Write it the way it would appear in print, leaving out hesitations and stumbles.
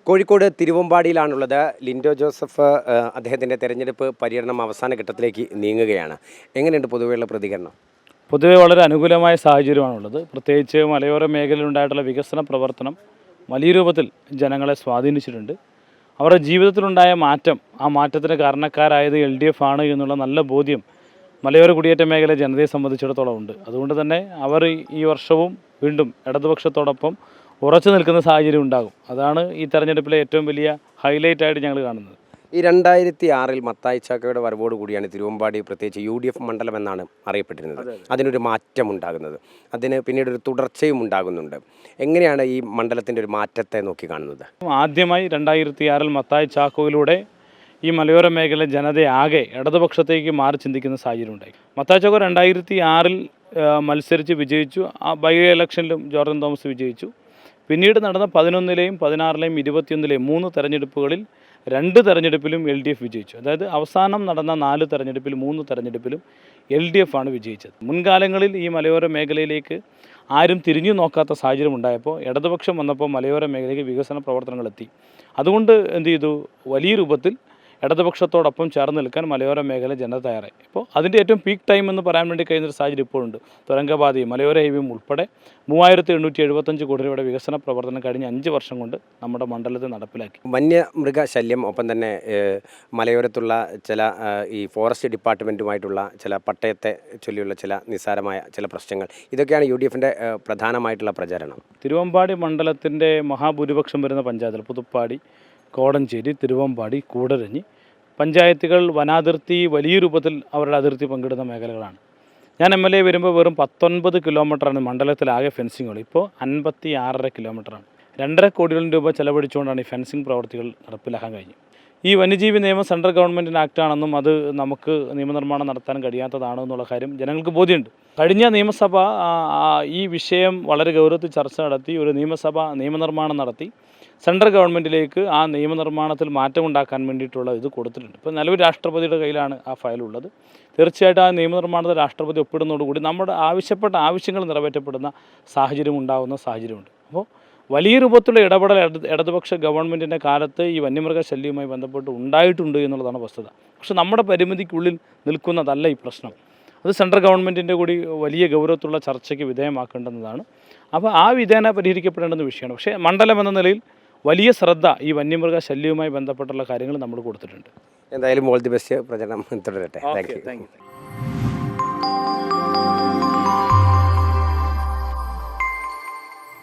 Kozhikode തിരുവമ്പാടിയിലാണുള്ളത്. Lindo Joseph അദ്ദേഹത്തിൻ്റെ തെരഞ്ഞെടുപ്പ് പര്യടനം അവസാന ഘട്ടത്തിലേക്ക് നീങ്ങുകയാണ്. എങ്ങനെയുണ്ട് പൊതുവെയുള്ള പ്രതികരണം? പൊതുവെ വളരെ അനുകൂലമായ സാഹചര്യമാണുള്ളത്. പ്രത്യേകിച്ച് മലയോര മേഖലയിലുണ്ടായിട്ടുള്ള വികസന പ്രവർത്തനം വലിയ രൂപത്തിൽ ജനങ്ങളെ സ്വാധീനിച്ചിട്ടുണ്ട്. അവരുടെ ജീവിതത്തിലുണ്ടായ മാറ്റം, ആ മാറ്റത്തിന് കാരണക്കാരായത് LDF ആണ് എന്നുള്ള നല്ല ബോധ്യം മലയോര കുടിയേറ്റ മേഖല ജനതയെ സംബന്ധിച്ചിടത്തോളം ഉണ്ട്. അതുകൊണ്ട് തന്നെ അവർ ഈ വർഷവും വീണ്ടും ഇടതുപക്ഷത്തോടൊപ്പം ഉറച്ചു നിൽക്കുന്ന സാഹചര്യം ഉണ്ടാകും. അതാണ് ഈ തെരഞ്ഞെടുപ്പിലെ ഏറ്റവും വലിയ ഹൈലൈറ്റായിട്ട് ഞങ്ങൾ കാണുന്നത്. ഈ 2006 മത്തായി ചാക്കോയുടെ വരവോട് കൂടിയാണ് തിരുവമ്പാടി പ്രത്യേകിച്ച് UDF മണ്ഡലം എന്നാണ് അറിയപ്പെട്ടിരുന്നത്. അതിനൊരു മാറ്റം ഉണ്ടാകുന്നത്, അതിന് പിന്നീട് ഒരു തുടർച്ചയും ഉണ്ടാകുന്നുണ്ട്. എങ്ങനെയാണ് ഈ മണ്ഡലത്തിൻ്റെ ഒരു മാറ്റത്തെ നോക്കി കാണുന്നത്? ആദ്യമായി 2006 മത്തായി ചാക്കോയിലൂടെ ഈ മലയോര മേഖല ജനതയാകെ ഇടതുപക്ഷത്തേക്ക് മാറി ചിന്തിക്കുന്ന സാഹചര്യം ഉണ്ടായി. മത്തായി ചാക്കോ 2006 മത്സരിച്ച് വിജയിച്ചു. ആ ബൈ ഇലക്ഷനിലും ജോർദൻ തോമസ് വിജയിച്ചു. പിന്നീട് നടന്ന 11-ലെയും 16-ലെയും 21-ലെയും 3 തെരഞ്ഞെടുപ്പുകളിൽ 2 തെരഞ്ഞെടുപ്പിലും LDF വിജയിച്ചു. അതായത് അവസാനം നടന്ന 4 തെരഞ്ഞെടുപ്പിൽ 3 തെരഞ്ഞെടുപ്പിലും LDF ആണ് വിജയിച്ചത്. മുൻകാലങ്ങളിൽ ഈ മലയോര മേഖലയിലേക്ക് ആരും തിരിഞ്ഞു നോക്കാത്ത സാഹചര്യം ഉണ്ടായപ്പോൾ ഇടതുപക്ഷം വന്നപ്പോൾ മലയോര മേഖലയ്ക്ക് വികസന പ്രവർത്തനങ്ങൾ എത്തി. അതുകൊണ്ട് എന്ത് ചെയ്തു, വലിയ രൂപത്തിൽ ഇടതുപക്ഷത്തോടൊപ്പം ചേർന്ന് നിൽക്കാൻ മലയോര മേഖല ജനത തയ്യാറായി. ഇപ്പോൾ അതിൻ്റെ ഏറ്റവും പീക്ക് ടൈം എന്ന് പറയാൻ വേണ്ടി കഴിയുന്നൊരു സാഹചര്യം ഇപ്പോഴുണ്ട്. തുരങ്കപാതയും മലയോര ഹൈവേയും ഉൾപ്പെടെ 3875 കോടി രൂപയുടെ വികസന പ്രവർത്തനം കഴിഞ്ഞ 5 വർഷം കൊണ്ട് നമ്മുടെ മണ്ഡലത്തിൽ നടപ്പിലാക്കി. വന്യമൃഗശല്യം, ഒപ്പം തന്നെ മലയോരത്തുള്ള ചില ഈ ഫോറസ്റ്റ് ഡിപ്പാർട്ട്മെൻറ്റുമായിട്ടുള്ള ചില പട്ടയത്തെ ചൊല്ലിയുള്ള ചില നിസ്സാരമായ ചില പ്രശ്നങ്ങൾ, ഇതൊക്കെയാണ് UDFൻ്റെ പ്രധാനമായിട്ടുള്ള പ്രചാരണം. തിരുവമ്പാടി മണ്ഡലത്തിൻ്റെ മഹാഭൂരിപക്ഷം വരുന്ന പഞ്ചായത്തുകൾ പുതുപ്പാടി, കോടഞ്ചേരി, തിരുവമ്പാടി, കൂടരഞ്ഞി പഞ്ചായത്തുകൾ വനാതിർത്തി വലിയ രൂപത്തിൽ അവരുടെ അതിർത്തി പങ്കിടുന്ന മേഖലകളാണ്. ഞാൻ MLA വരുമ്പോൾ വെറും 19 കിലോമീറ്ററാണ് മണ്ഡലത്തിലാകെ ഫെൻസിങ്ങുകൾ. ഇപ്പോൾ 56.5 കിലോമീറ്ററാണ്. 2.5 കോടി രൂപ ചെലവഴിച്ചുകൊണ്ടാണ് ഈ ഫെൻസിങ് പ്രവർത്തികൾ നടപ്പിലാക്കാൻ കഴിഞ്ഞത്. ഈ വന്യജീവി നിയമം സെൻട്രൽ ഗവൺമെൻറ്റിൻ്റെ ആക്റ്റാണെന്നും അത് നമുക്ക് നിയമനിർമ്മാണം നടത്താൻ കഴിയാത്തതാണ് എന്നുള്ള കാര്യം ജനങ്ങൾക്ക് ബോധ്യമുണ്ട്. കഴിഞ്ഞ നിയമസഭ ഈ വിഷയം വളരെ ഗൗരവത്തിൽ ചർച്ച നടത്തി ഒരു നിയമനിർമ്മാണം നടത്തി സെൻട്രൽ ഗവൺമെൻറ്റിലേക്ക് ആ നിയമനിർമ്മാണത്തിൽ മാറ്റമുണ്ടാക്കാൻ വേണ്ടിയിട്ടുള്ള ഇത് കൊടുത്തിട്ടുണ്ട്. ഇപ്പോൾ നിലവിൽ രാഷ്ട്രപതിയുടെ കയ്യിലാണ് ആ ഫയലുള്ളത്. തീർച്ചയായിട്ടും ആ നിയമനിർമ്മാണത്തിൽ രാഷ്ട്രപതി ഒപ്പിടുന്നതോടുകൂടി നമ്മുടെ ആവശ്യങ്ങൾ നിറവേറ്റപ്പെടുന്ന സാഹചര്യം ഉണ്ടാകുന്ന സാഹചര്യമുണ്ട്. അപ്പോൾ വലിയ രൂപത്തിലുള്ള ഇടപെടൽ ഇടതുപക്ഷ ഗവൺമെൻറ്റിൻ്റെ കാലത്ത് ഈ വന്യമൃഗശല്യവുമായി ബന്ധപ്പെട്ട് ഉണ്ടായിട്ടുണ്ട് എന്നുള്ളതാണ് വസ്തുത. പക്ഷേ നമ്മുടെ പരിമിതിക്കുള്ളിൽ നിൽക്കുന്നതല്ല ഈ പ്രശ്നം. അത് സെൻട്രൽ ഗവൺമെൻറ്റിൻ്റെ കൂടി വലിയ ഗൗരവത്തിലുള്ള ചർച്ചയ്ക്ക് വിധേയമാക്കേണ്ടുന്നതാണ്. അപ്പോൾ ആ വിധേന പരിഹരിക്കപ്പെടേണ്ടുന്ന വിഷയമാണ്. പക്ഷേ മണ്ഡലം എന്ന നിലയിൽ വലിയ ശ്രദ്ധ ഈ വന്യമൃഗശല്യവുമായി ബന്ധപ്പെട്ടുള്ള കാര്യങ്ങൾ നമ്മൾ കൊടുത്തിട്ടുണ്ട്. എന്തായാലും ഓൾ ദി ബെസ്റ്റ്, പ്രചരണം തുടരട്ടെ. Thank U.